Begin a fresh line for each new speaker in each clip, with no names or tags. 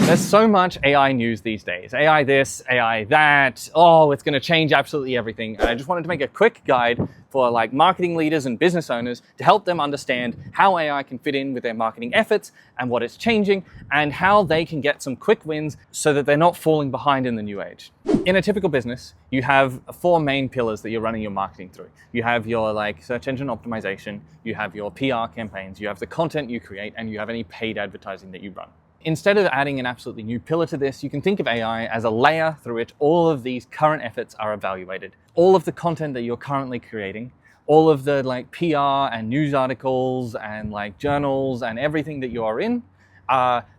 There's so much AI news these days. AI this, AI that. Oh, it's going to change absolutely everything. And I just wanted to make a quick guide for like marketing leaders and business owners to help them understand how AI can fit in with their marketing efforts and what it's changing and how they can get some quick wins so that they're not falling behind in the new age. In a typical business, you have 4 main pillars that you're running your marketing through. You have your like search engine optimization, you have your PR campaigns, you have the content you create, and you have any paid advertising that you run. Instead of adding an absolutely new pillar to this, you can think of AI as a layer through which all of these current efforts are evaluated. All of the content that you're currently creating, all of the like PR and news articles and like journals and everything that you are in,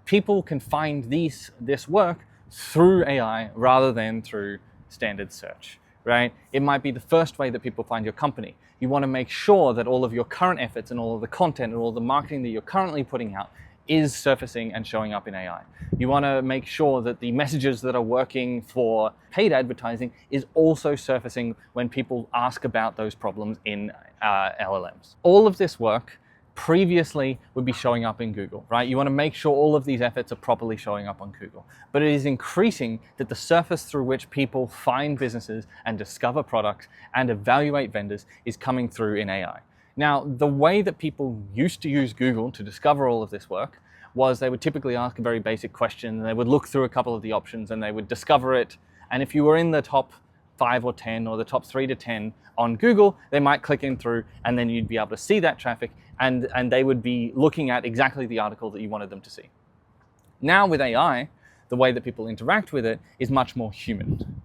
people can find this work through AI rather than through standard search, right? It might be the first way that people find your company. You want to make sure that all of your current efforts and all of the content and all the marketing that you're currently putting out is surfacing and showing up in AI. You want to make sure that the messages that are working for paid advertising is also surfacing when people ask about those problems in LLMs. All of this work previously would be showing up in Google, right? You want to make sure all of these efforts are properly showing up on Google. But it is increasing that the surface through which people find businesses and discover products and evaluate vendors is coming through in AI. Now, the way that people used to use Google to discover all of this work was they would typically ask a very basic question, and they would look through a couple of the options and they would discover it. And if you were in the top 5 or 10 or the top 3 to 10 on Google, they might click in through and then you'd be able to see that traffic and they would be looking at exactly the article that you wanted them to see. Now with AI, the way that people interact with it is much more human.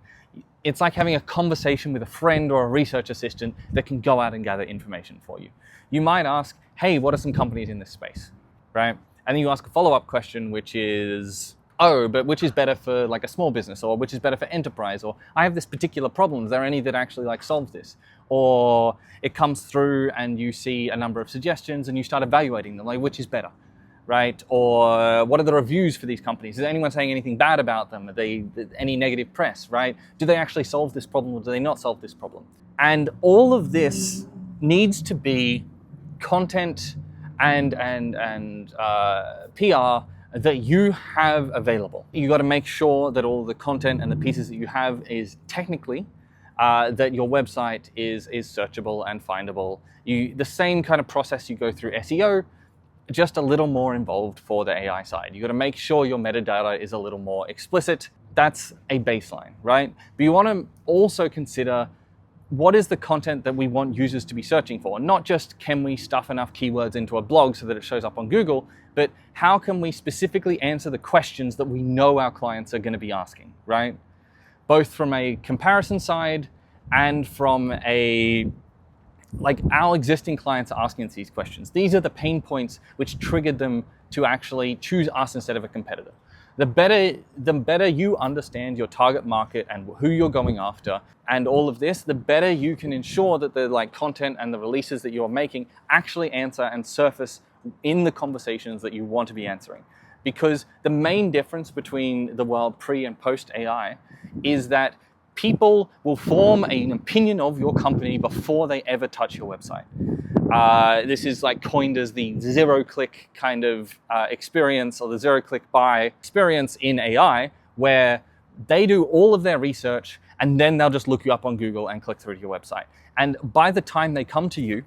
It's like having a conversation with a friend or a research assistant that can go out and gather information for you. You might ask, hey, what are some companies in this space, right? And then you ask a follow-up question, which is, oh, but which is better for like a small business, or which is better for enterprise, or I have this particular problem. Is there any that actually like solves this? Or it comes through and you see a number of suggestions and you start evaluating them, like which is better, right? Or what are the reviews for these companies? Is anyone saying anything bad about them? Are they any negative press, right? Do they actually solve this problem or do they not solve this problem? And all of this needs to be content and PR that you have available. You got to make sure that all the content and the pieces that you have is technically that your website is searchable and findable. The same kind of process you go through SEO, just a little more involved for the AI side. You got to make sure your metadata is a little more explicit. That's a baseline, right? But you want to also consider what is the content that we want users to be searching for? Not just can we stuff enough keywords into a blog so that it shows up on Google, but how can we specifically answer the questions that we know our clients are going to be asking, right? Both from a comparison side and from like our existing clients are asking us these questions. These are the pain points which triggered them to actually choose us instead of a competitor. The better you understand your target market and who you're going after and all of this, the better you can ensure that the like content and the releases that you're making actually answer and surface in the conversations that you want to be answering. Because the main difference between the world pre and post AI is that people will form an opinion of your company before they ever touch your website. This is like coined as the zero-click kind of experience, or the zero-click buy experience in AI, where they do all of their research and then they'll just look you up on Google and click through to your website. And by the time they come to you,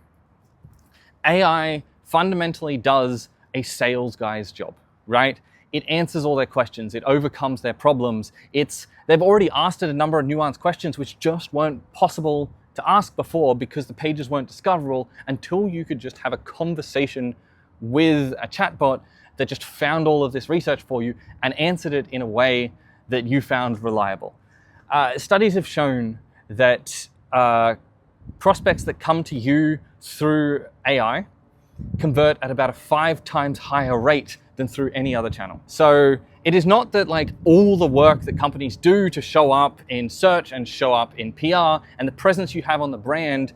AI fundamentally does a sales guy's job, right? It answers all their questions. It overcomes their problems. They've already asked it a number of nuanced questions which just weren't possible to ask before because the pages weren't discoverable until you could just have a conversation with a chatbot that just found all of this research for you and answered it in a way that you found reliable. Studies have shown that prospects that come to you through AI convert at about a 5 times higher rate than through any other channel. So it is not that like all the work that companies do to show up in search and show up in PR and the presence you have on the brand,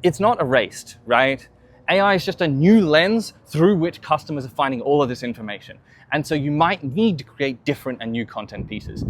it's not erased, right? AI is just a new lens through which customers are finding all of this information. And so you might need to create different and new content pieces,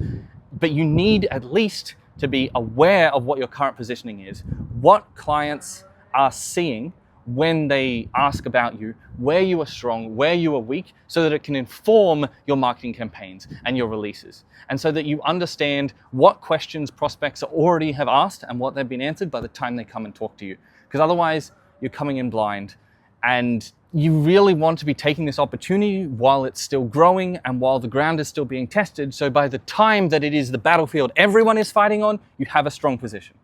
but you need at least to be aware of what your current positioning is, what clients are seeing, when they ask about you, where you are strong, where you are weak, so that it can inform your marketing campaigns and your releases. And so that you understand what questions prospects already have asked and what they've been answered by the time they come and talk to you. Because otherwise, you're coming in blind. And you really want to be taking this opportunity while it's still growing and while the ground is still being tested. So by the time that it is the battlefield everyone is fighting on, you have a strong position.